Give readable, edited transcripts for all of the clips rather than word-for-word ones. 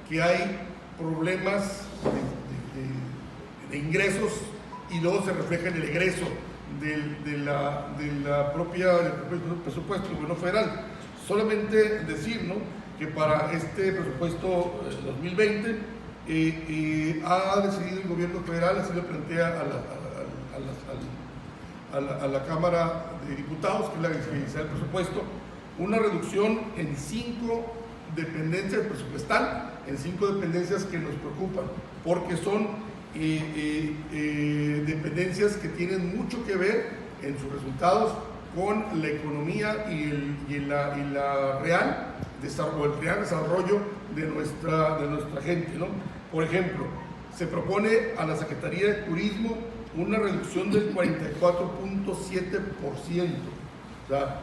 que hay problemas de ingresos y luego se refleja en el egreso del propio presupuesto del gobierno federal. Solamente decir, ¿no?, que para este presupuesto 2020 ha decidido el gobierno federal, así lo plantea a la Cámara de Diputados, que es la que inicia el presupuesto, una reducción en 5 dependencias presupuestal, en 5 dependencias que nos preocupan, porque son dependencias que tienen mucho que ver en sus resultados con la economía y la real desarrollo de nuestra gente, ¿no? Por ejemplo, se propone a la Secretaría de Turismo una reducción del 44.7%, o sea,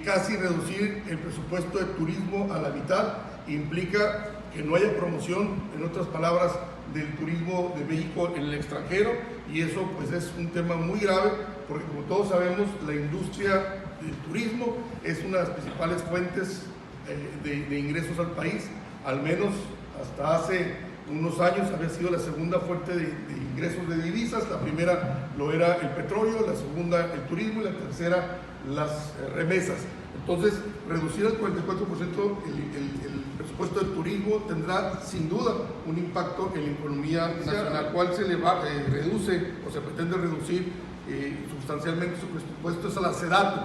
casi reducir el presupuesto de turismo a la mitad implica que no haya promoción, en otras palabras, del turismo de México en el extranjero, y eso pues es un tema muy grave, porque como todos sabemos, la industria del turismo es una de las principales fuentes de ingresos al país. Al menos hasta hace unos años había sido la segunda fuente de ingresos de divisas. La primera lo era el petróleo, la segunda el turismo y la tercera las remesas. Entonces, reducir al 44% el presupuesto del turismo tendrá sin duda un impacto en la economía nacional, al cual se le reduce o se pretende reducir sustancialmente su presupuesto es a la SEDATU.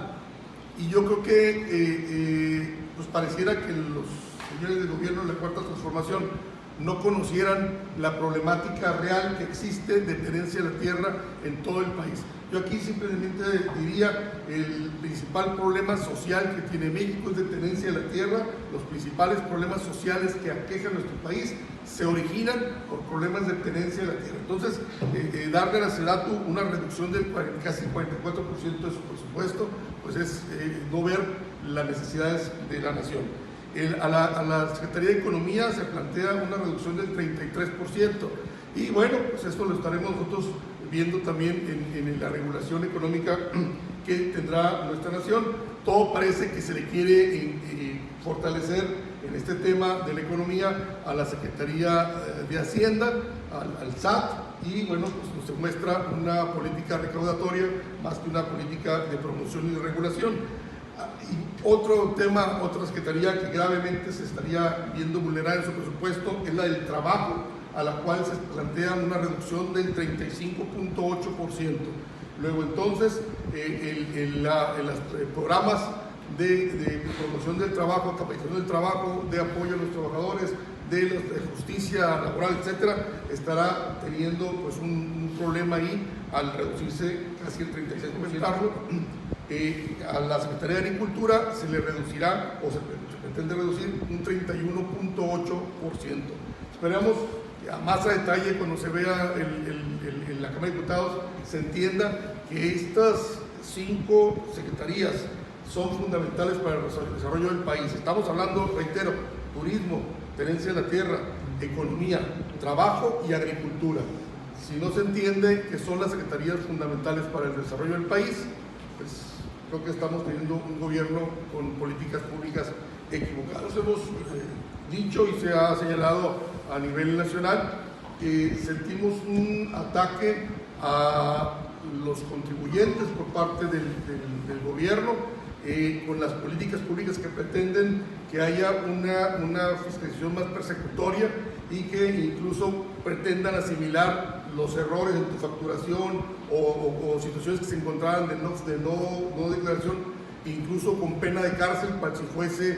Y yo creo que pues pareciera que los señores del gobierno de la Cuarta Transformación no conocieran la problemática real que existe de tenencia de la tierra en todo el país. Yo aquí simplemente diría, el principal problema social que tiene México es de tenencia de la tierra. Los principales problemas sociales que aquejan nuestro país se originan por problemas de tenencia de la tierra. Entonces, darle a la SEDATU una reducción del casi 44% de su presupuesto, pues es no ver las necesidades de la nación. A la Secretaría de Economía se plantea una reducción del 33%, y bueno, pues esto lo estaremos nosotros viendo también en la regulación económica que tendrá nuestra nación. Todo parece que se le quiere fortalecer en este tema de la economía a la Secretaría de Hacienda, al SAT, y bueno, pues se muestra una política recaudatoria más que una política de promoción y de regulación. Y otro tema, otra secretaría que gravemente se estaría viendo vulnerada en su presupuesto es la del trabajo, a la cual se plantea una reducción del 35.8%. Luego entonces, en los programas de promoción del trabajo, capacitación del trabajo, de apoyo a los trabajadores, de justicia laboral, etcétera, estará teniendo pues un problema ahí al reducirse casi el 36%. A la Secretaría de Agricultura se le reducirá, o se pretende reducir, un 31.8%. Esperamos que a más a detalle, cuando se vea en la Cámara de Diputados, se entienda que estas 5 secretarías son fundamentales para el desarrollo del país. Estamos hablando, reitero, turismo, tenencia de la tierra, economía, trabajo y agricultura. Si no se entiende que son las secretarías fundamentales para el desarrollo del país, pues creo que estamos teniendo un gobierno con políticas públicas equivocadas. Hemos dicho y se ha señalado a nivel nacional que sentimos un ataque a los contribuyentes por parte del gobierno, con las políticas públicas que pretenden que haya una fiscalización más persecutoria y que incluso pretendan asimilar los errores en tu facturación o situaciones que se encontraran de no declaración, incluso con pena de cárcel para si fuese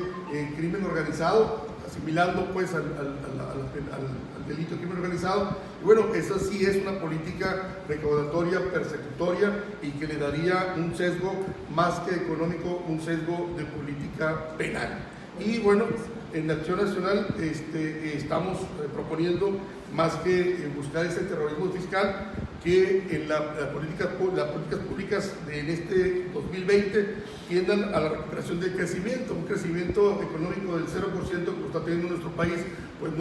crimen organizado, asimilando pues al delito de crimen organizado. Y bueno, esa sí es una política recaudatoria, persecutoria, y que le daría un sesgo más que económico, un sesgo de política penal. Y bueno, en Acción Nacional estamos proponiendo, más que buscar ese terrorismo fiscal, que en las políticas públicas en este 2020 tiendan a la recuperación del crecimiento. Un crecimiento económico del 0% que está teniendo nuestro país, pues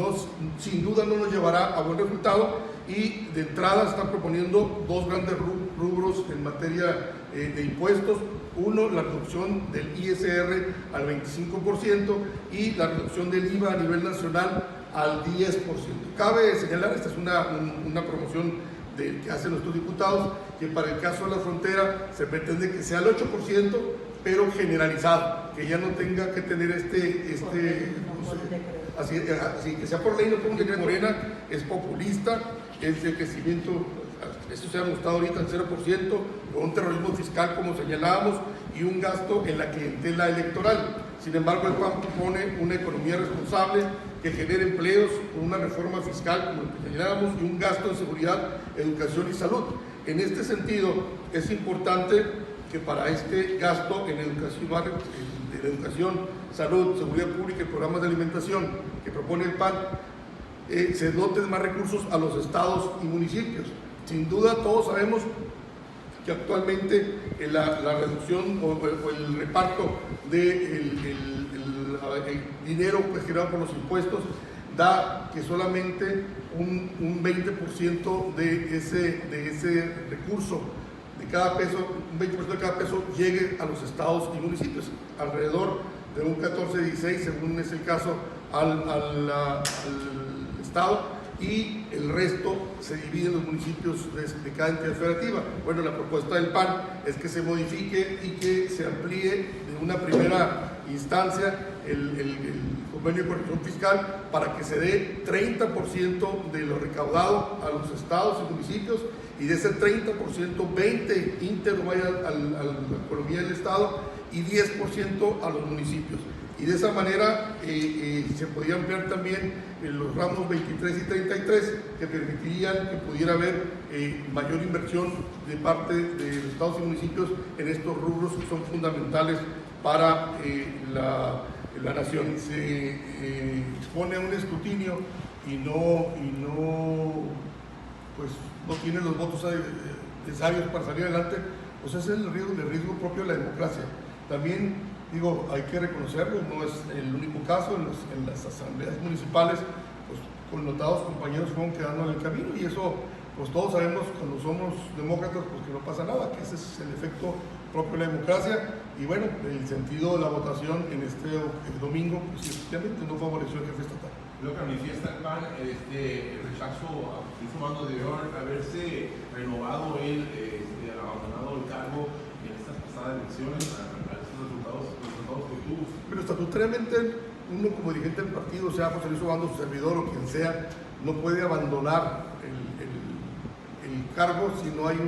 sin duda no nos llevará a buen resultado, y de entrada están proponiendo 2 grandes rubros en materia de impuestos. Uno, la reducción del ISR al 25% y la reducción del IVA a nivel nacional al 10%. Cabe señalar, esta es una promoción que hacen nuestros diputados, que para el caso de la frontera se pretende que sea el 8%, pero generalizado, que ya no tenga que tener así que sea por ley, no por un decreto. Morena es populista, es de crecimiento, esto se ha mostrado ahorita al 0%, con un terrorismo fiscal como señalábamos y un gasto en la clientela electoral. Sin embargo, el PAN propone una economía responsable que genere empleos con una reforma fiscal como la que señalábamos y un gasto en seguridad, educación y salud. En este sentido, es importante que para este gasto en educación, salud, seguridad pública y programas de alimentación que propone el PAN, se doten más recursos a los estados y municipios. Sin duda, todos sabemos que actualmente la reducción o el reparto del dinero generado por los impuestos da que solamente un 20% de ese recurso de cada peso, un 20% de cada peso llegue a los estados y municipios, alrededor de un 14-16, según es el caso, al estado, y el resto se divide en los municipios de cada entidad federativa. Bueno, la propuesta del PAN es que se modifique y que se amplíe de una primera instancia el convenio de corrección fiscal para que se dé 30% de lo recaudado a los estados y municipios, y de ese 30%, 20% íntegro vaya a la economía del estado y 10% a los municipios. Y de esa manera se podía ampliar también los ramos 23 y 33, que permitirían que pudiera haber mayor inversión de parte de los estados y municipios en estos rubros que son fundamentales para la nación. Se expone a un escrutinio y no tiene los votos necesarios para salir adelante, pues ese es el riesgo propio de la democracia. También digo, hay que reconocerlo, no es el único caso. En las asambleas municipales, pues connotados compañeros fueron quedando en el camino, y eso, pues todos sabemos cuando somos demócratas, pues que no pasa nada, que ese es el efecto propio de la democracia. Y bueno, el sentido de la votación en este domingo, pues efectivamente no favoreció al jefe estatal. Lo que manifiesta el PAN, el rechazo a Francisco Mando debió haberse renovado abandonado el cargo en estas pasadas elecciones a estos resultados que tuvo. Pero estatutariamente, uno como dirigente del partido, sea José Luis Obando, su servidor o quien sea, no puede abandonar el cargo si no hay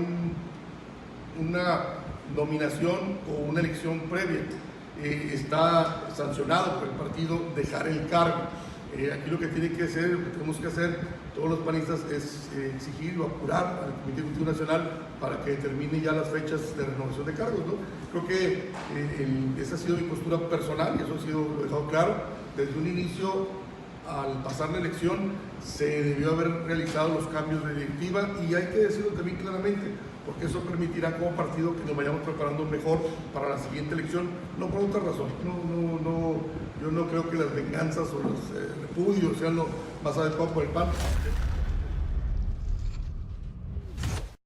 una nominación o una elección previa. Está sancionado por el partido dejar el cargo. Aquí lo que tiene que hacer, lo que tenemos que hacer todos los panistas, es exigir o apurar al Comité Ejecutivo Nacional para que determine ya las fechas de renovación de cargos, ¿no? Creo que esa ha sido mi postura personal, y eso ha sido dejado claro desde un inicio. Al pasar la elección se debió haber realizado los cambios de directiva, y hay que decirlo también claramente, porque eso permitirá como partido que nos vayamos preparando mejor para la siguiente elección, no por otra razón. Yo no creo que las venganzas o los repudios sean lo más adecuado por el PAN.